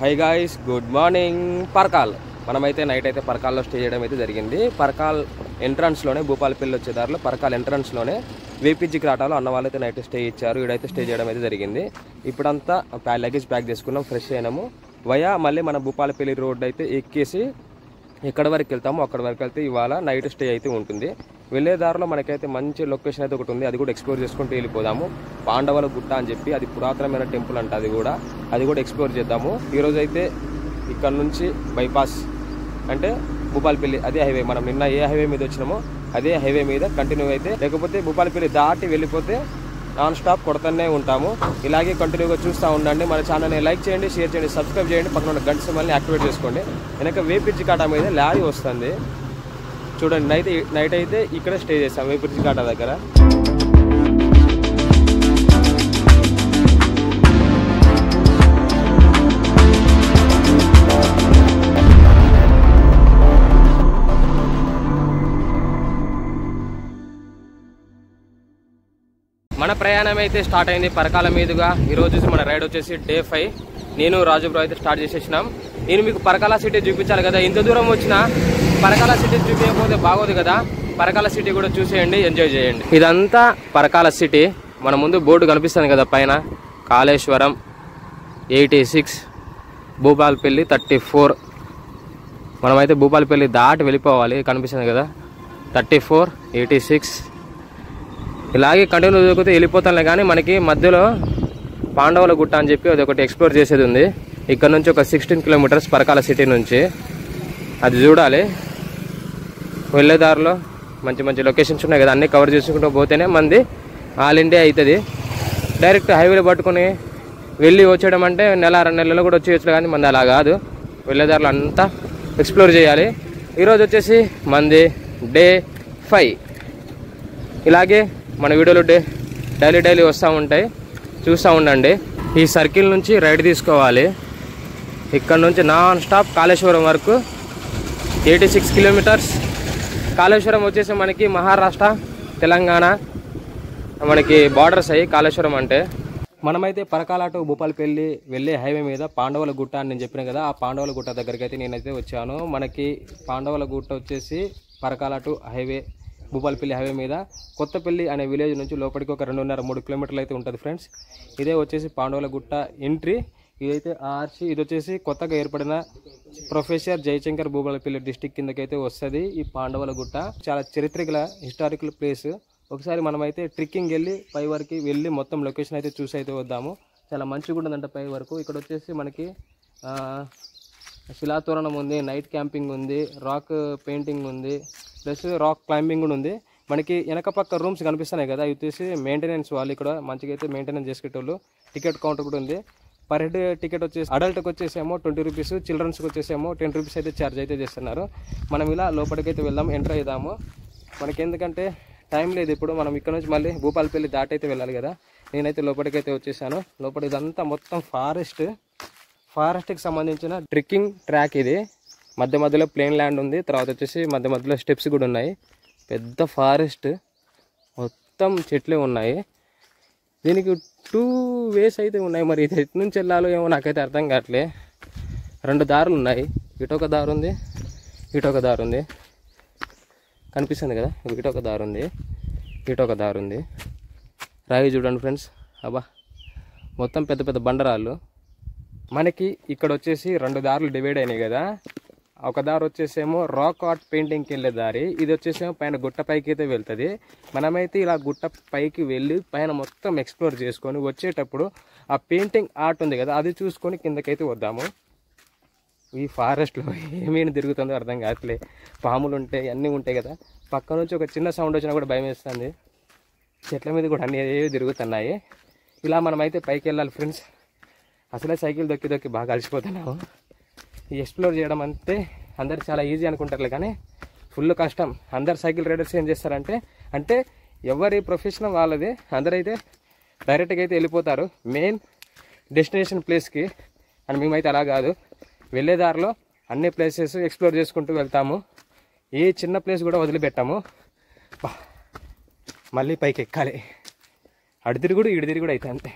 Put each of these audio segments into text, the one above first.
High guys, good morning. Parkal మనమైతే night అయితే పరకాల్లో stay చేయడం అయితే జరిగింది. పరకాల్ ఎంట్రన్స్లోనే భూపాలపల్లి వచ్చే దారిలో పరకాల్ ఎంట్రన్స్లోనే వేపీజీ క్రాటాలో అన్న వాళ్ళైతే నైట్ స్టే ఇచ్చారు. ఇడైతే స్టే చేయడం అయితే జరిగింది. ఇప్పుడంతా లగేజ్ ప్యాక్ చేసుకున్నాం, ఫ్రెష్ అయినాము. మళ్ళీ మన భూపాలపల్లి రోడ్ అయితే ఎక్కేసి ఎక్కడి వరకు వెళ్తామో అక్కడి వరకు వెళ్తే ఇవాళ నైట్ స్టే అయితే ఉంటుంది. వెళ్ళే దారిలో మనకైతే మంచి లొకేషన్ అయితే ఒకటి ఉంది, అది కూడా ఎక్స్ప్లోర్ చేసుకుంటూ వెళ్ళిపోదాము. పాండవుల గుట్ట అని చెప్పి అది పురాతనమైన టెంపుల్ అంట, అది కూడా ఎక్స్ప్లోర్ చేద్దాము. ఈరోజు అయితే ఇక్కడ నుంచి బైపాస్ అంటే భూపాలపల్లి అదే హైవే, మనం నిన్న ఏ హైవే మీద వచ్చినామో అదే హైవే మీద కంటిన్యూ అయితే, లేకపోతే భూపాలపల్లి దాటి వెళ్ళిపోతే నాన్ స్టాప్ కొడుతూనే ఉంటాము. ఇలాగే కంటిన్యూగా చూస్తూ ఉండండి. మన ఛానల్ని లైక్ చేయండి, షేర్ చేయండి, సబ్స్క్రైబ్ చేయండి. పక్కన ఉన్న గంట సింబల్ని యాక్టివేట్ చేసుకోండి. వెనక వేపిర్జి కాటా మీద లారీ వస్తుంది చూడండి. నైట్ అయితే ఇక్కడే స్టే చేస్తాం వేపిర్జి కాటా దగ్గర. మన ప్రయాణం అయితే స్టార్ట్ అయింది పరకాల మీదుగా. ఈరోజు మన రైడ్ వచ్చేసి డే 5. నేను రాజు బ్రో అయితే స్టార్ట్ చేసేసినాం. నేను మీకు పరకాల సిటీ చూపించాలి కదా, ఇంత దూరం వచ్చినా పరకాల సిటీ చూపించకపోతే బాగోదు కదా. పరకాల సిటీ కూడా చూసేయండి, ఎంజాయ్ చేయండి. ఇదంతా పరకాల సిటీ. మన ముందు బోర్డు కనిపిస్తుంది కదా పైన, కాళేశ్వరం 86, భూపాలపల్లి 34. మనమైతే భూపాలపల్లి దాటి వెళ్ళిపోవాలి. కనిపిస్తుంది కదా 34, 86 ఇలాగే కంటిన్యూ దొరికితే వెళ్ళిపోతానులే. కానీ మనకి మధ్యలో పాండవుల గుట్ట అని చెప్పి అది ఒకటి ఎక్స్ప్లోర్ చేసేది ఉంది. ఇక్కడ నుంచి ఒక 16 కిలోమీటర్స్ పరకాల సిటీ నుంచి, అది చూడాలి. వెళ్ళేదారిలో మంచి మంచి లొకేషన్స్ ఉన్నాయి కదా, అన్నీ కవర్ చేసుకుంటూ పోతేనే మంది ఆల్ ఇండియా అవుతుంది. డైరెక్ట్ హైవేలో పట్టుకుని వెళ్ళి వచ్చేయడం అంటే నెల 2 నెలలు కూడా వచ్చేయచ్చు, కానీ మంది అలా కాదు. వెళ్ళేదారిలో అంతా ఎక్స్ప్లోర్ చేయాలి. ఈరోజు వచ్చేసి మంది డే 5. ఇలాగే మన వీడియోలు డైలీ వస్తూ ఉంటాయి, చూస్తూ ఉండండి. ఈ సర్కిల్ నుంచి రైట్ తీసుకోవాలి. ఇక్కడ నుంచి నాన్ స్టాప్ కాళేశ్వరం వరకు 86 కిలోమీటర్స్. కాళేశ్వరం వచ్చేసి మనకి మహారాష్ట్ర, తెలంగాణ మనకి బార్డర్స్ అయ్యి కాళేశ్వరం అంటే. మనమైతే పరకాల టు భూపాలపల్లి వెళ్ళే హైవే మీద పాండవుల గుట్ట అని నేను చెప్పిన కదా, ఆ పాండవుల గుట్ట దగ్గరికి అయితే నేనైతే వచ్చాను. మనకి పాండవుల గుట్ట వచ్చేసి Parakala to highway, Bhupalpally highway మీద కొత్తపల్లి అనే విలేజ్ నుంచి లోపలికి ఒక 2.5-3 కిలోమీటర్లు అయితే ఉంటుంది ఫ్రెండ్స్. ఇదే వచ్చేసి పాండవుల గుట్ట ఎంట్రీ. ఇదైతే ఆర్చి, ఇది వచ్చేసి కొత్తగా ఏర్పడిన ప్రొఫెసర్ జయశంకర్ భూపాలపల్లి డిస్టిక్ కిందకైతే వస్తుంది ఈ పాండవుల గుట్ట. చాలా చరిత్రగల హిస్టారికల్ ప్లేస్. ఒకసారి మనమైతే ట్రెక్కింగ్ వెళ్ళి పై వరకు వెళ్ళి మొత్తం లొకేషన్ అయితే చూసి అయితే వద్దాము. చాలా మంచిగా ఉంటుందంట పై వరకు. ఇక్కడ వచ్చేసి మనకి శిలాతోరణం ఉంది, నైట్ క్యాంపింగ్ ఉంది, రాక్ పెయింటింగ్ ఉంది, ప్లస్ రాక్ క్లైంబింగ్ కూడా ఉంది. మనకి వెనక పక్క రూమ్స్ కనిపిస్తున్నాయి కదా, అవి వచ్చేసి మెయింటెనెన్స్ వాళ్ళు ఇక్కడ మంచిగా అయితే మెయింటెనెన్స్ చేసుకునేటోళ్ళు. టికెట్ కౌంటర్ కూడా ఉంది. పర్ హెడ్ టికెట్ వచ్చేసి అడల్ట్కి వచ్చేసేమో 20 రూపీస్, చిల్డ్రన్స్కి వచ్చేసేమో 10 రూపీస్ అయితే ఛార్జ్ అయితే చేస్తున్నారు. మనం ఇలా లోపలికైతే వెళ్దాం, ఎంటర్ అవుదాము. మనకి ఎందుకంటే టైం లేదు ఇప్పుడు. మనం ఇక్కడ నుంచి మళ్ళీ భూపాలపల్లి దాటి అయితే వెళ్ళాలి కదా. నేనైతే లోపలికైతే వచ్చేసాను. లోపల ఇదంతా మొత్తం ఫారెస్ట్కి సంబంధించిన ట్రెక్కింగ్ ట్రాక్. ఇది మధ్యలో ప్లేన్ ల్యాండ్ ఉంది, తర్వాత వచ్చేసి మధ్యలో స్టెప్స్ కూడా ఉన్నాయి. పెద్ద ఫారెస్ట్, మొత్తం చెట్లే ఉన్నాయి. దీనికి 2 వేస్ అయితే ఉన్నాయి. మరి ఇది ఎటు నుంచి వెళ్ళాలో ఏమో నాకైతే అర్థం కావట్లే. 2 దారులు ఉన్నాయి, ఇటొక దారి ఉంది, ఇటొక దారి ఉంది. కనిపిస్తుంది కదా, ఇటొక దారి ఉంది, ఇటొక దారి ఉంది. రాయి చూడండి ఫ్రెండ్స్, అబ్బా మొత్తం పెద్ద పెద్ద బండరాళ్ళు. మనకి ఇక్కడ వచ్చేసి 2 దారులు డివైడ్ అయినాయి కదా. ఒక దారి వచ్చేసేమో రాక్ ఆర్ట్ పెయింటింగ్కి వెళ్ళే దారి, ఇది వచ్చేసేమో పైన గుట్ట పైకి అయితే వెళ్తుంది. మనమైతే ఇలా గుట్ట పైకి వెళ్ళి పైన మొత్తం ఎక్స్ప్లోర్ చేసుకొని వచ్చేటప్పుడు ఆ పెయింటింగ్ ఆర్ట్ ఉంది కదా, అది చూసుకొని కిందకైతే వద్దాము. ఈ ఫారెస్ట్లో ఏమేమి తిరుగుతుందో అర్థం కావట్లే. పాములు ఉంటాయి, అన్నీ ఉంటాయి కదా. పక్క నుంచి ఒక చిన్న సౌండ్ వచ్చినా కూడా భయం వేస్తుంది. చెట్ల మీద కూడా అన్నీ ఏవి తిరుగుతున్నాయి. ఇలా మనమైతే పైకి వెళ్ళాలి ఫ్రెండ్స్. అసలే సైకిల్ దొక్కి బాగా అలసిపోతున్నాము. ఈ ఎక్స్ప్లోర్ చేయడం అంటే అందరు చాలా ఈజీ అనుకుంటారులే, కానీ ఫుల్ కష్టం. అందరు సైకిల్ రైడర్స్ ఏం చేస్తారంటే ఎవరి ప్రొఫెషన్ వాళ్ళది. అందరైతే డైరెక్ట్గా అయితే వెళ్ళిపోతారు మెయిన్ డెస్టినేషన్ ప్లేస్కి. అండ్ మేమైతే అలా కాదు, వెళ్ళేదారిలో అన్ని ప్లేసెస్ ఎక్స్ప్లోర్ చేసుకుంటూ వెళ్తాము. ఏ చిన్న ప్లేస్ కూడా వదిలిపెట్టాము. మళ్ళీ పైకి ఎక్కాలి. అడితిరుగుడు ఇడితిరుగుడు అయితే అంతే.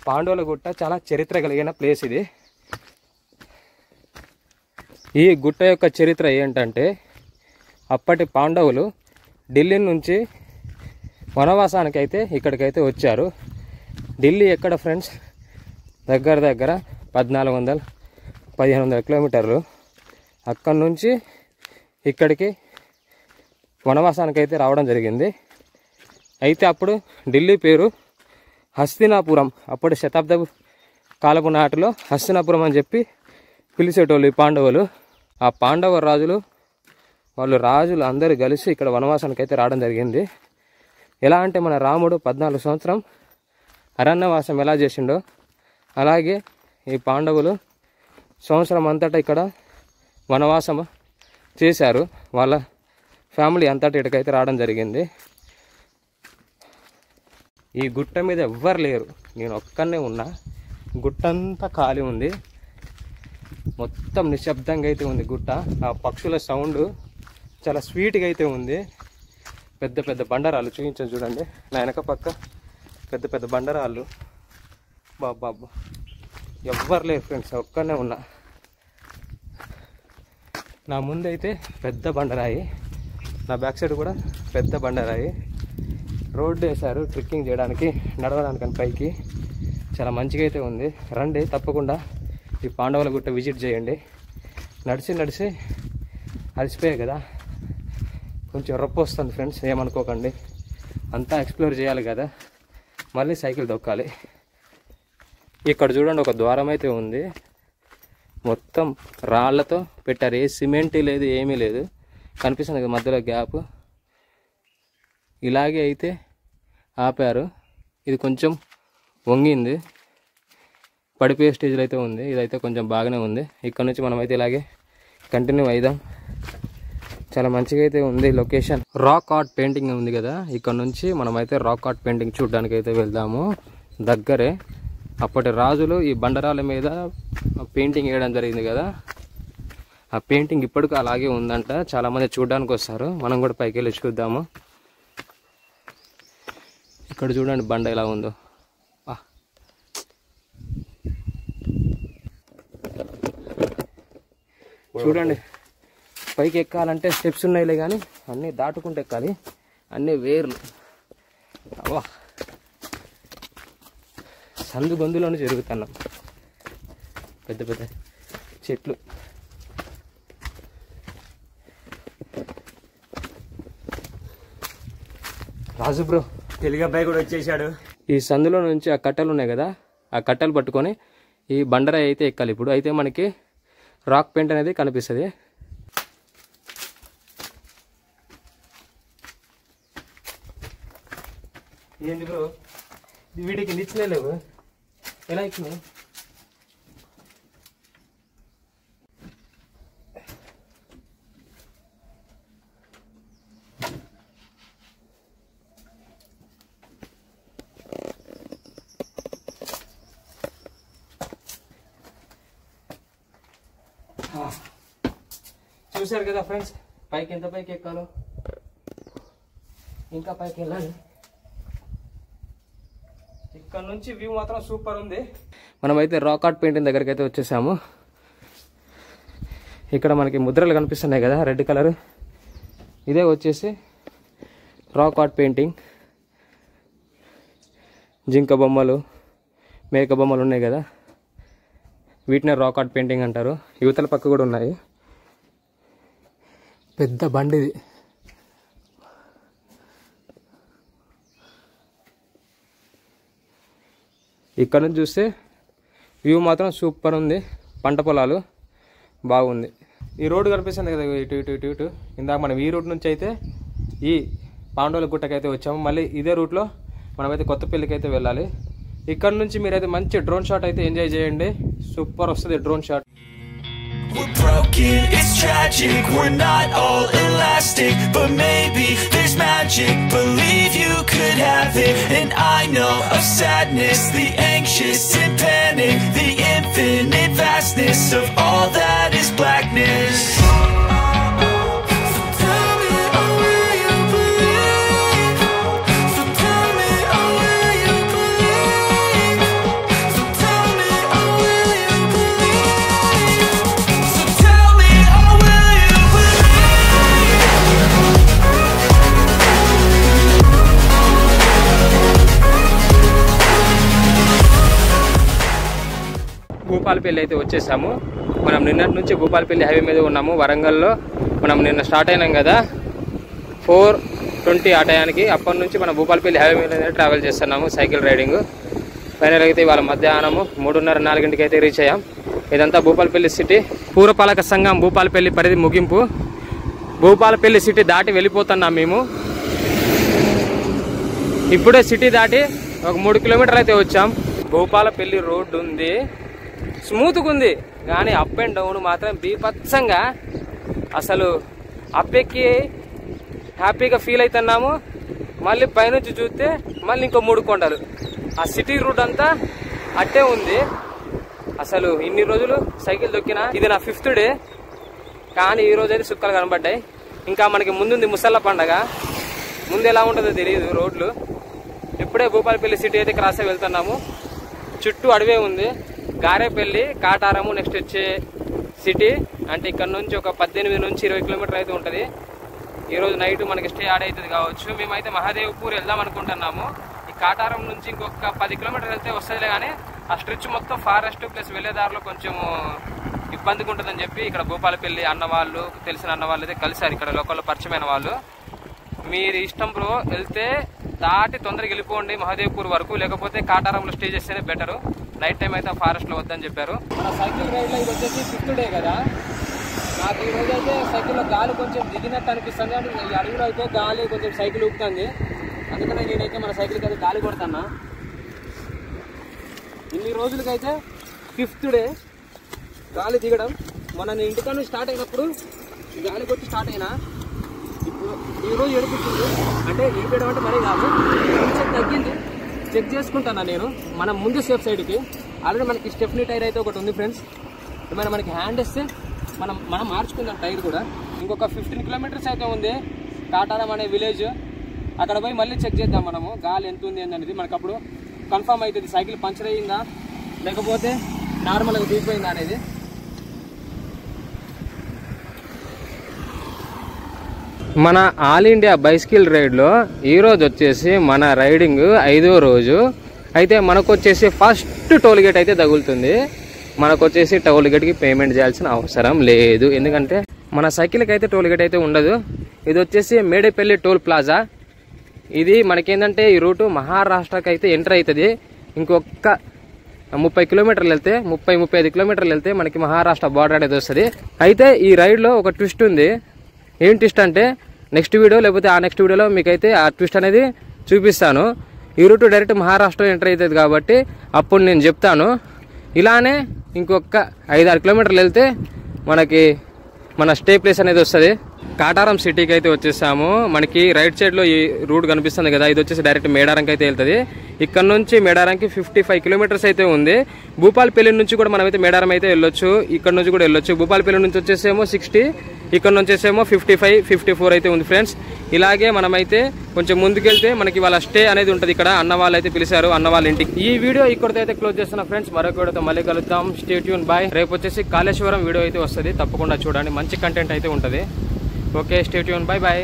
పాండవుల గుట్ట చాలా చరిత్ర కలిగిన ప్లేస్ ఇది. ఈ గుట్ట యొక్క చరిత్ర ఏంటంటే అప్పటి పాండవులు ఢిల్లీ నుంచి వనవాసానికి అయితే ఇక్కడికైతే వచ్చారు. ఢిల్లీ ఎక్కడ ఫ్రెండ్స్, దగ్గర దగ్గర 1400-1500 కిలోమీటర్లు. అక్కడి నుంచి ఇక్కడికి వనవాసానికి అయితే రావడం జరిగింది. అయితే అప్పుడు ఢిల్లీ పేరు హస్తినాపురం. అప్పుడు శతాబ్దపు కాలపు నాటిలో హస్తినాపురం అని చెప్పి పిలిచేటోళ్ళు ఈ పాండవులు. ఆ పాండవ రాజులు రాజులు అందరూ కలిసి ఇక్కడ వనవాసానికి అయితే రావడం జరిగింది. ఎలా అంటే మన రాముడు 14 సంవత్సరం అరణ్యవాసం ఎలా చేసిండో అలాగే ఈ పాండవులు సంవత్సరం అంతటా ఇక్కడ వనవాసం చేశారు. వాళ్ళ ఫ్యామిలీ అంతటా ఇక్కడికైతే రావడం జరిగింది. ఈ గుట్ట మీద ఎవ్వరు లేరు, నేను ఒక్కనే ఉన్నా. గుట్టంతా ఖాళీ ఉంది, మొత్తం నిశ్శబ్దంగా అయితే ఉంది గుట్ట. ఆ పక్షుల సౌండ్ చాలా స్వీట్గా అయితే ఉంది. పెద్ద పెద్ద బండరాళ్ళు చూపించాను చూడండి, నా వెనక పక్క పెద్ద పెద్ద బండరాళ్ళు. బాబా ఎవ్వరు లేరు ఫ్రెండ్స్, ఒక్కనే ఉన్నా. నా ముందైతే పెద్ద బండరాయి, నా బ్యాక్ సైడ్ కూడా పెద్ద బండరాయి. రోడ్డు వేశారు ట్రెక్కింగ్ చేయడానికి, నడవడానికి అని పైకి. చాలా మంచిగా అయితే ఉంది. రండి తప్పకుండా ఈ పాండవుల గుట్ట విజిట్ చేయండి. నడిచి నడిచి అలసిపోయాయి కదా, కొంచెం రొప్ప వస్తుంది ఫ్రెండ్స్, ఏమనుకోకండి. అంతా ఎక్స్ప్లోర్ చేయాలి కదా, మళ్ళీ సైకిల్ దొక్కాలి. ఇక్కడ చూడండి ఒక ద్వారం అయితే ఉంది, మొత్తం రాళ్లతో పెట్టారు. ఏ సిమెంట్ లేదు, ఏమీ లేదు. కనిపిస్తుంది కదా మధ్యలో గ్యాప్, ఇలాగే అయితే ఆపారు. ఇది కొంచెం వంగింది, పడిపోయే స్టేజ్లో అయితే ఉంది. ఇదైతే కొంచెం బాగానే ఉంది. ఇక్కడ నుంచి మనం అయితే ఇలాగే కంటిన్యూ అయిదాం. చాలా మంచిగా అయితే ఉంది లొకేషన్. రాక్ ఆర్ట్ పెయింటింగ్ ఉంది కదా, ఇక్కడ నుంచి మనమైతే రాక్ ఆర్ట్ పెయింటింగ్ చూడడానికి అయితే వెళ్దాము. దగ్గరే అప్పటి రాజులు ఈ బండరాల మీద పెయింటింగ్ వేయడం జరిగింది కదా, ఆ పెయింటింగ్ ఇప్పటికీ అలాగే ఉందంట. చాలామంది చూడడానికి వస్తారు, మనం కూడా పైకి వెళ్ళి చూద్దాము. ఇక్కడ చూడండి బండ ఎలా ఉందో. చూడండి పైకి ఎక్కాలంటే స్టెప్స్ ఉన్నాయిలే కానీ అన్నీ దాటుకుంటూ ఎక్కాలి, అన్నీ వేర్లు. అవ్వా సందు గొంతులోనే జరుగుతున్నాం, పెద్ద పెద్ద చెట్లు. రాజు బ్రో తెలుగు అబ్బాయి కూడా వచ్చేసాడు. ఈ సందులో నుంచి ఆ కట్టెలు ఉన్నాయి కదా, ఆ కట్టెలు పట్టుకొని ఈ బండరాయి అయితే ఎక్కాలి. ఇప్పుడు అయితే మనకి రాక్ పెయింట్ అనేది కనిపిస్తుంది. ఏంది బ్రో వీటికి నిచ్చినే లేవు, ఎలా ఎక్కినాయి? చూశారు కదా ఫ్రెండ్స్, పైకి ఎంత పైకి ఎక్కాలో, ఇంకా పైకి వెళ్ళాలి. ఇక్కడ నుంచి వ్యూ మాత్రం సూపర్ ఉంది. మనమైతే రాక్ ఆర్ట్ పెయింటింగ్ దగ్గరికి అయితే వచ్చేసాము. ఇక్కడ మనకి ముద్రలు కనిపిస్తున్నాయి కదా రెడ్ కలర్, ఇదే వచ్చేసి రాక్ ఆర్ట్ పెయింటింగ్. జింక బొమ్మలు, మేక బొమ్మలు ఉన్నాయి కదా, వీటినే రాక్ ఆర్ట్ పెయింటింగ్ అంటారు. యువతల పక్క కూడా ఉన్నాయి. పెద్ద బండిది. ఇక్కడ నుంచి చూస్తే వ్యూ మాత్రం సూపర్ ఉంది. పంట పొలాలు బాగుంది. ఈ రోడ్డు కనిపిస్తుంది కదా ఇటు ఇటు ఇటు ఇటు. ఇందాక మనం ఈ రూట్ నుంచి అయితే ఈ పాండవుల గుట్టకైతే వచ్చాము. మళ్ళీ ఇదే రూట్లో మనమైతే కొత్తపల్లికి అయితే వెళ్ళాలి. ఇక్కడ నుంచి మీరైతే మంచి డ్రోన్ షాట్ అయితే ఎంజాయ్ చేయండి. సూపర్ వస్తుంది drone shot. We're broken, it's tragic, we're not all elastic, but maybe there's magic, believe you could have it. And I know of sadness, the anxious and panic, the infinite vastness of all that is blackness. Bhupalpally అయితే వచ్చేసాము. మనం నిన్నటి నుంచి Bhupalpally highway మీద ఉన్నాము. వరంగల్లో మనం నిన్న స్టార్ట్ అయినాం కదా 4:20 ఆ టయానికి. అప్పటి నుంచి మనం భూపాలపల్లి హైవే మీద ట్రావెల్ చేస్తున్నాము సైకిల్ రైడింగ్. ఫైనల్ అయితే ఇవాళ మధ్యాహ్నం 3:30-4 అయితే రీచ్ అయ్యాం. ఇదంతా భూపాలపల్లి సిటీ. పూరపాలక సంఘం భూపాలపల్లి పరిధి ముగింపు. భూపాలపల్లి సిటీ దాటి వెళ్ళిపోతున్నాం మేము. ఇప్పుడే సిటీ దాటి ఒక 3 కిలోమీటర్లు అయితే వచ్చాం. భూపాలపల్లి రోడ్డు ఉంది, స్మూత్గా ఉంది, కానీ అప్ అండ్ డౌన్ మాత్రం బీభత్సంగా. అసలు అప్ ఎక్కి హ్యాపీగా ఫీల్ అవుతున్నాము, మళ్ళీ పైనుంచి చూస్తే మళ్ళీ ఇంకో 3 కొండలు. ఆ సిటీ రూట్ అంతా అట్టే ఉంది. అసలు ఇన్ని రోజులు సైకిల్ దొక్కినా ఇది నా 5th డే, కానీ ఈ రోజు అయితే సుక్కలు కనబడ్డాయి. ఇంకా మనకి ముందుంది ముసళ్ళ పండగ, ముందు ఎలా ఉంటుందో తెలియదు రోడ్లు. ఇప్పుడే భూపాలపల్లి సిటీ అయితే క్రాస్ అయి వెళ్తున్నాము. చుట్టూ అడవే ఉంది. గారేపల్లి, కాటారము నెక్స్ట్ వచ్చే సిటీ. అంటే ఇక్కడ నుంచి ఒక 18 నుంచి 20 కిలోమీటర్లు అయితే ఉంటుంది. ఈరోజు నైట్ మనకి స్టే ఆడ్ అవుతుంది కావచ్చు. మేమైతే మహాదేవ్పూర్ వెళ్దాం అనుకుంటున్నాము. ఈ కాటారం నుంచి ఇంకొక 10 కిలోమీటర్లు వెళ్తే వస్తుందిలే, కానీ ఆ స్ట్రెచ్ మొత్తం ఫారెస్ట్ ప్లస్ వెళ్ళేదారిలో కొంచెం ఇబ్బందిగా ఉంటుందని చెప్పి ఇక్కడ భూపాలపల్లి అన్నవాళ్ళు, తెలిసిన అన్నవాళ్ళు అయితే కలిసారు. ఇక్కడ లోకల్లో పరిచయమైన వాళ్ళు. మీరు ఇష్టం బ్రో, వెళ్తే దాటి తొందరగా వెళ్ళిపోండి మహాదేవ్పూర్ వరకు, లేకపోతే కాటారంలో స్టే చేస్తేనే బెటర్. నైట్ టైం అయితే ఫారెస్ట్లో వద్దని చెప్పారు. మన సైకిల్ రైడ్లో ఇది వచ్చేసి 5th డే కదా. నాకు ఈ రోజు అయితే సైకిల్లో గాలి కొంచెం దిగినట్టు అనిపిస్తుంది. అంటే ఈ అడుగులో అయితే గాలి కొంచెం సైకిల్ ఊపుతుంది. అందుకనే నేనైతే మన సైకిల్కి అయితే గాలి కొడుతున్నా. ఇన్ని రోజులకైతే 5th డే గాలి దిగడం. మన ఇంటికన్నా స్టార్ట్ అయినప్పుడు గాలి కొట్టి స్టార్ట్ అయినా, ఇప్పుడు ఈరోజు ఎడుపుతుంది. అంటే ఎడిపేయడం అంటే మరీ కాదు, కొంచెం తగ్గింది. చెక్ చేసుకుంటాను నేను. మనం ముందు సేఫ్ సైడ్కి ఆల్రెడీ మనకి స్టెప్నీ టైర్ అయితే ఒకటి ఉంది ఫ్రెండ్స్. ఏమైనా మనకి హ్యాండ్ ఇస్తే మనం మార్చుకుందాం టైర్ కూడా. ఇంకొక 15 కిలోమీటర్స్ అయితే ఉంది కాటారం అనే విలేజ్. అక్కడ పోయి మళ్ళీ చెక్ చేద్దాం మనము గాలి ఎంత ఉంది అనేది. మనకు అప్పుడు కన్ఫర్మ్ అవుతుంది సైకిల్ పంచర్ అయ్యిందా లేకపోతే నార్మల్గా దిగిపోయిందా అనేది. మన ఆల్ ఇండియా బైసికల్ రైడ్లో ఈరోజు వచ్చేసి మన రైడింగ్ 5వ రోజు. అయితే మనకు వచ్చేసి ఫస్ట్ టోల్ గేట్ అయితే తగులుతుంది. మనకు వచ్చేసి టోల్ గేట్కి పేమెంట్ చేయాల్సిన అవసరం లేదు, ఎందుకంటే మన సైకిల్కి అయితే టోల్ గేట్ అయితే ఉండదు. ఇది వచ్చేసి మేడేపల్లి టోల్ ప్లాజా. ఇది మనకేంటంటే ఈ రూటు మహారాష్ట్రకి అయితే ఎంటర్ అవుతుంది. ఇంకొక 30 కిలోమీటర్లు వెళ్తే 35 కిలోమీటర్లు వెళ్తే మనకి మహారాష్ట్ర బార్డర్ అనేది వస్తుంది. అయితే ఈ రైడ్లో ఒక ట్విస్ట్ ఉంది. ఏం ట్విస్ట్ అంటే నెక్స్ట్ వీడియో లేకపోతే ఆ నెక్స్ట్ వీడియోలో మీకైతే ఆ ట్విస్ట్ అనేది చూపిస్తాను. ఈ రూట్ డైరెక్ట్ మహారాష్ట్ర ఎంటర్ అవుతుంది కాబట్టి అప్పుడు నేను చెప్తాను. ఇలానే ఇంకొక 5-6 కిలోమీటర్లు వెళ్తే మనకి మన స్టే ప్లేస్ అనేది వస్తుంది. కాటారం సిటీకి అయితే వచ్చేసాము. మనకి రైట్ సైడ్లో ఈ రూట్ కనిపిస్తుంది కదా, ఇది వచ్చేసి డైరెక్ట్ మేడారంకి అయితే వెళ్తుంది. ఇక్కడ నుంచి మేడారంకి 55 కిలోమీటర్స్ అయితే ఉంది. భూపాలపల్లి నుంచి కూడా మనమైతే మేడారం అయితే వెళ్ళొచ్చు, ఇక్కడ నుంచి కూడా వెళ్ళొచ్చు. భూపాలపల్లి నుంచి వచ్చేసేమో 60, ఇక్కడ నుంచి వచ్చేసేమో 55, 54 అయితే ఉంది ఫ్రెండ్స్. ఇలాగే మనమైతే కొంచెం ముందుకెళ్తే మనకి వాళ్ళ స్టే అనేది ఉంటుంది. ఇక్కడ అన్న వాళ్ళు అయితే పిలిచారు, అన్న వాళ్ళ ఇంటికి. ఈ వీడియో ఇక్కడితో అయితే క్లోజ్ చేస్తున్నా ఫ్రెండ్స్. మరొక వీడియోతో మళ్ళీ కలుద్దాం. Stay tune bye. రేపు వచ్చేసి కాళేశ్వరం వీడియో అయితే వస్తుంది, తప్పకుండా చూడండి. మంచి కంటెంట్ అయితే ఉంటుంది. Okay, stay tune, bye bye.